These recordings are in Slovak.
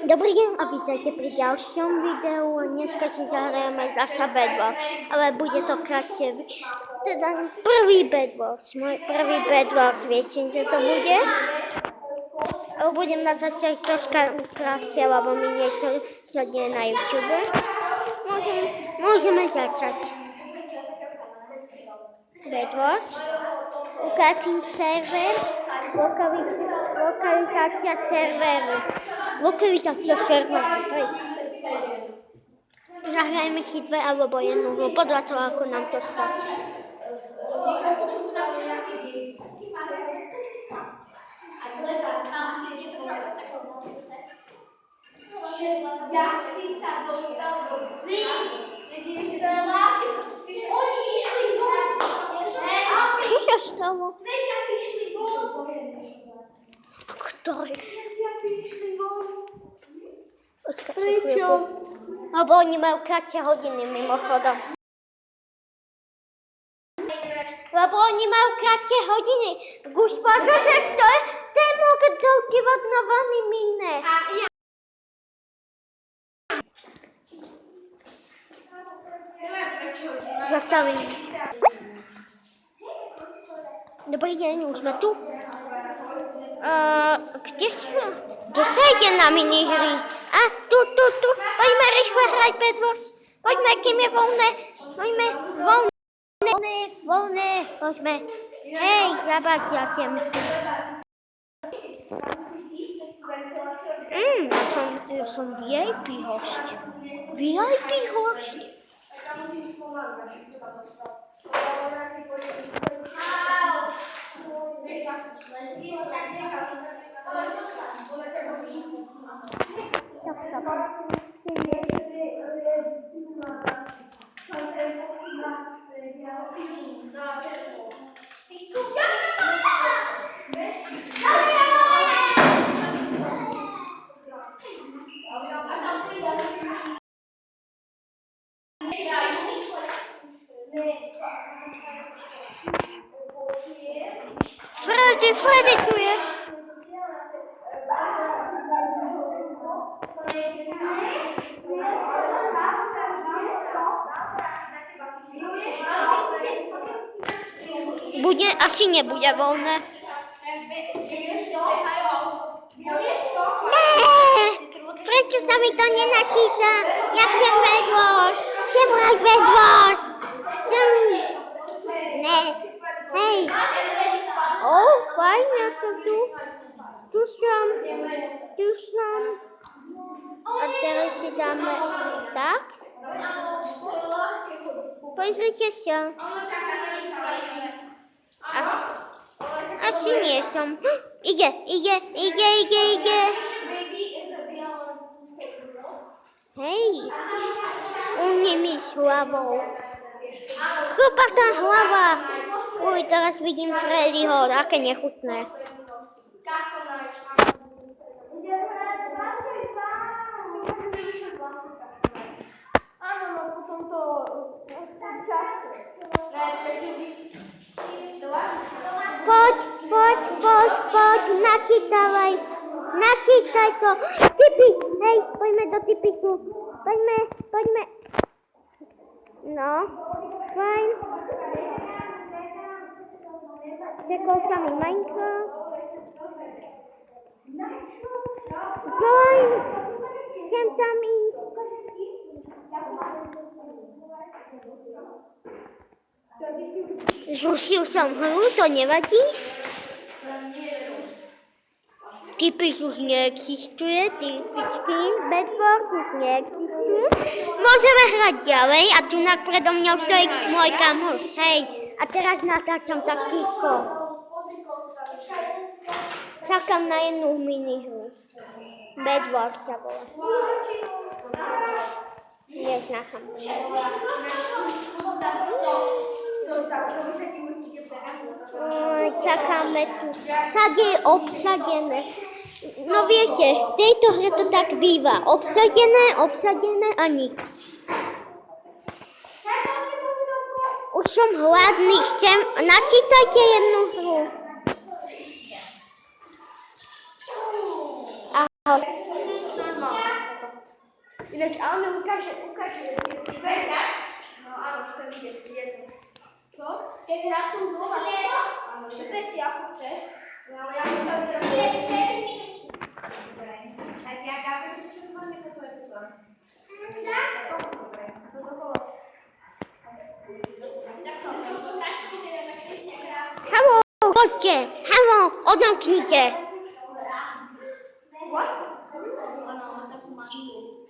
Dobrý deň a vítajte pri ďalšom videu. Dneska si zahrajeme zasa Bed Wars, ale bude to kratšie. Teda prvý Bed Wars, môj prvý Bed Wars, viete, že to bude? Budem na začiatku troška kratšie, lebo mi niečo sleduje na YouTube. Môžeme začať. Bed Wars, ukážem server, lokalizácia serveru. Hej. Zahrajeme si 2 alebo 1 hru, podľa toho, ako nám to stačí. Čo sa stalo? Ktorý? Prečo? Lebo oni majú kratšie hodiny, mimochodom. Госпожа, защо те могат да отиват навън и мине? Заставим. Dobrý deň, už sme tu. Kde sa ide na minihry? Tu. Poďme rýchle hrať Bed Wars. Poďme, kým je voľné. Voľné. Poďme. Hej, zabáčiate mi. Ja som VIP host. Freddy tu je. Asi nebude voľné. Prečo sa mi to nenachýta? Ja chcem Bed Wars. Chcem hrať Bed Wars. Ne. Hej. Fajn, ja som tu. Tu som. A teraz si dáme tak. Pozrite sa. Asi nie som. Ide. Hej. Umne mi s hlavou. Chlpatá hlava. Teraz vidím Freddyho, aké nechutné. Poď, načítaj to. Tipy, hej, poďme do tipiku. Poďme. No, fajn. Čekal sa mi Minecraft. Fajn. Chcem tam ísť. Zrušil som hru, to nevadí. Typix už neexistuje, Bed Wars už neexistuje. Môžeme hrať ďalej a tu predo mňou stojí môj kamoš, hej. A teraz natáčam tak ticho. Čakám na jednu minihru. Bed Wars sa volá. Neznášam. Čakáme tu. Všade je obsadené. No viete, v tejto hre to tak býva. Obsadené a nič. Už som hladný, načítajte jednu hru. Ahoj. Ináč, ale ukáže. No áno, chcem vidieť, kde to. Čo? Keď hrá tú hru, áno, že si ako chce. No ale ja som tam tak ja kápem, že všetko máme za to je toto. Dobre, toto bolo. Haló, poďte. Haló, odomknite. What? Áno, takú mačku.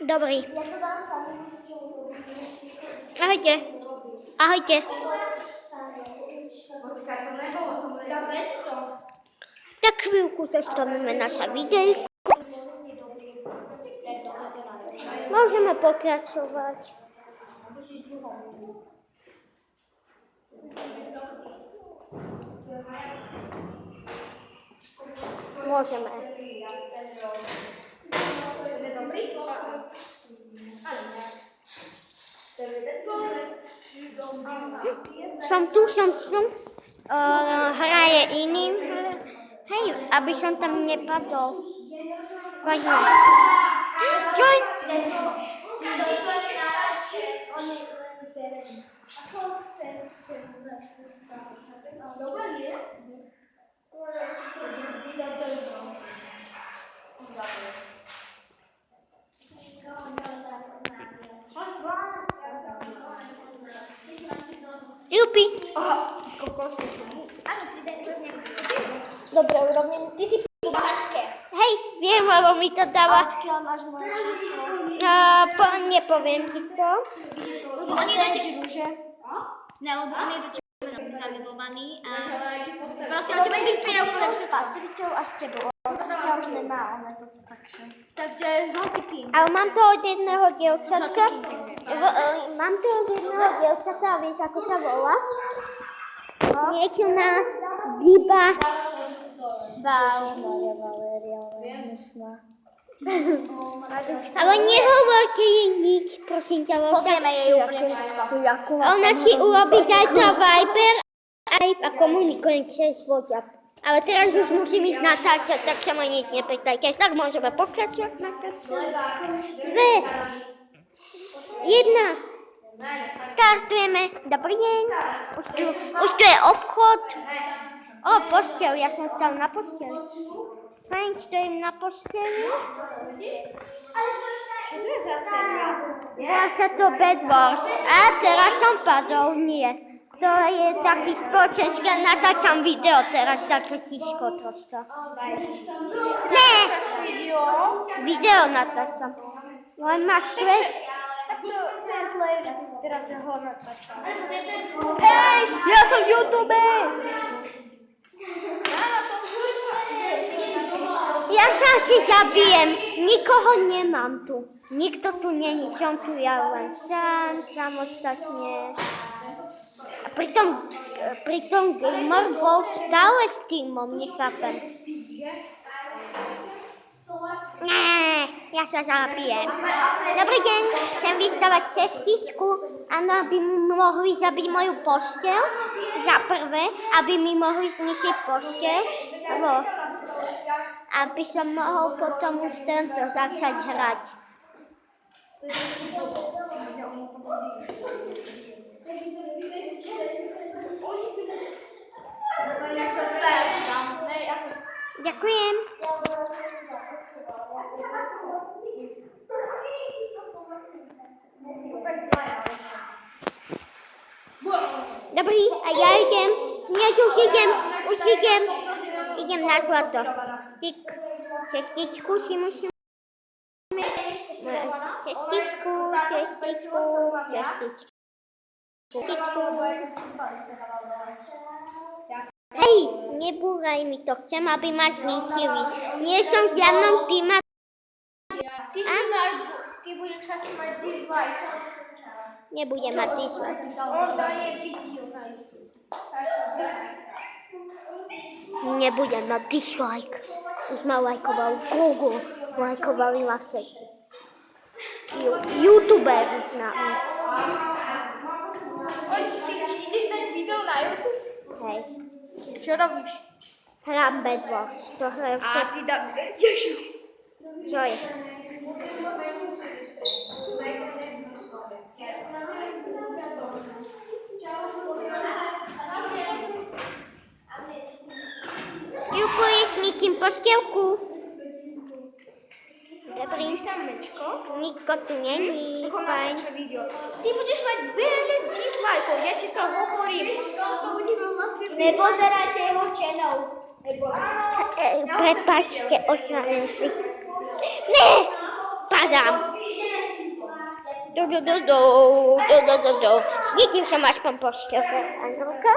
Dobrý. Ahojte. Ahojte. Počkaj, to nebolo, to bolo prečo? Tak chvíľku zastavíme naša videjko. Môžeme pokračovať. Môžeme. Som tu. Hraje iným. Hej, aby som tam nepadol. Važno. Čo? Jupi. Dobre, urobím. Ty si p***aške. Hej, viem, lebo mi to dáva. Odkiaľ máš moje číslo? Nepoviem ti to. Oni do teba, že? Ne, lebo on je do teba zamilovaný a proste on teba existuje úplne všetko. Patričou a s tebou. Ťa už nemá, ona to takže. Takže s hocikým. Ale mám to od jedného dievčatka. Mám to od jedného dievčatka a vieš, ako sa volá? Niečo na Biba. Moja Valéria, hnusná. Ale nehovorte jej nič, prosím ťa. Povieme jej úplne všetko. Ona si urobí zajtra Viber a komunikuje cez WhatsApp. Ale teraz už musím ísť natáčať, tak sa ma nič nepýtajte. Tak môžeme pokračovať natáčať. 2, 1. Startujeme. Dobrý deň. Už tu je obchod. Posteľ. Ja som stal na posteľ. Fajn, stojím na posteli. Volá sa to Bed Wars. A teraz som padol. Nie. To je taký spoločenský, natáčam video teraz, takže tiško troška. Ne! Video natáčam. No a máš tve? Tak to je zlé, že ty teraz ho natáčam. Hej, ja som YouTube! Ja sa si zabijem, nikoho nemám tu. Nikto tu není, som tu ja len sám, samostatne. A pritom gamer bol stále s týmom, nechápem. Ja sa zabijem. Dobrý deň, chcem vystavať cestičku, áno, aby mi mohli zabiť moju posteľ, za prvé, aby mi mohli zničiť posteľ, aby som mohol potom už tento začať hrať. Ďakujem. Dobrý, a ja idem. Hneď už idem. Idem na zlato. Tik, cestičku si musím. Cestičku. Hej, nebúraj mi to, chcem, aby ma zničili. Nie som v žiadnom týme. Ty budeš mať dislike. Nebudem mať dislike. Nebudem mať dislike. Už ma lajkoval Google. Lajkovali ma všetci. YouTuberů známých. Jdeš dát video na YouTube? Hej. Čo robíš? Hrám Bed Wars. To hrajú A všetci. ty dá... Ježiš. Čo je? Juku, je s nikým postielku. Dobrý. Samečko. Nikto tu není. Fajn. Ty budeš mať veľa dislikeov, ja ti to hovorím. Nepozerajte jeho channel. Prepačte, oslavím si. Ne! Padám. Do. Snítil som aspoň postielku. Angelka?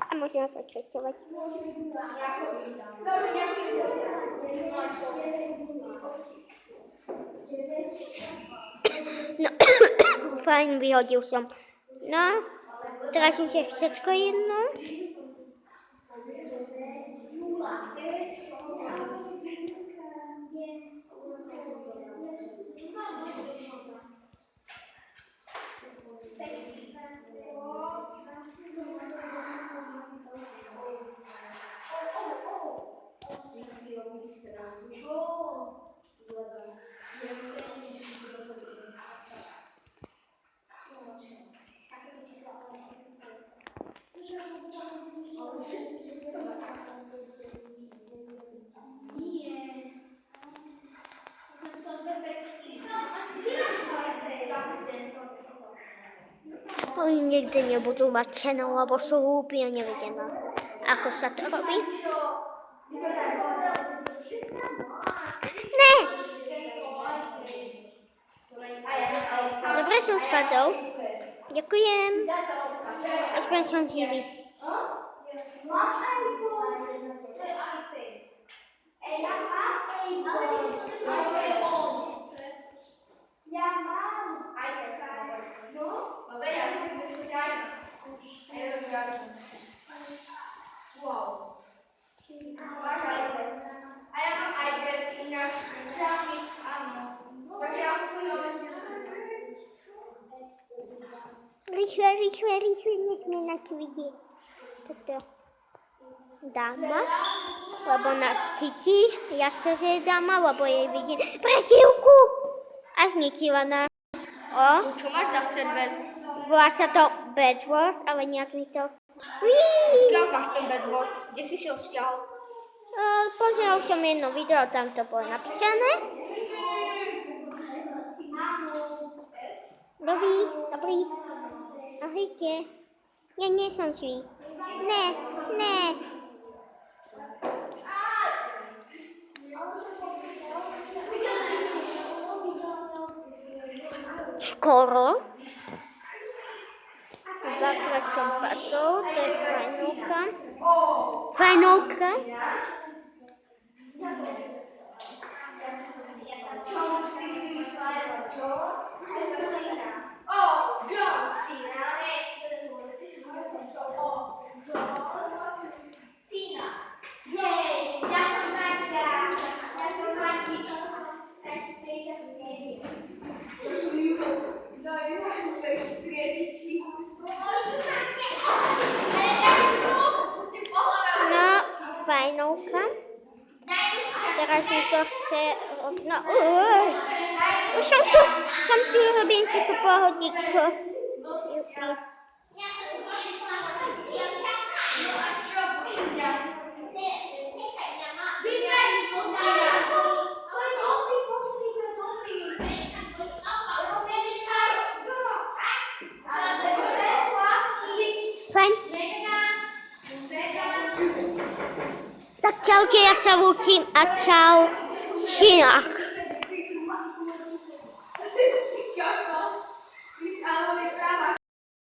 A môžeme pokračovať. No, fajn, vyhodil som. No, teraz už je všetko jedno. Oni nikdy nebudú mať channel, lebo sú úplne nevedená. Ako sa to robí? Ne! Dobre som spadol. Ďakujem. Aspoň som živý. Rýchle, nesmie nás vidieť. Toto dáma, lebo nás chytí. Jasne, že je dáma, lebo jej vidím presívku. A zničila nás. O, Čo máš za server? volá sa to Bed Wars, ale nejak mi to... Kam máš ten Bed Wars? Kde si ho vzťahol? Pozeral som jedno video, tam to bolo napísané. Dobrý. Ahojte. Ja nie som svý. Ne. Skoro. Dvakrát som padol, to je fajnovka. No, fajnovka. Teraz mi to chce... No, už som tu, robím si tu pohodičko. Jupi. Fajn. Tak čaute, ja sa lúčim a čau. Synach.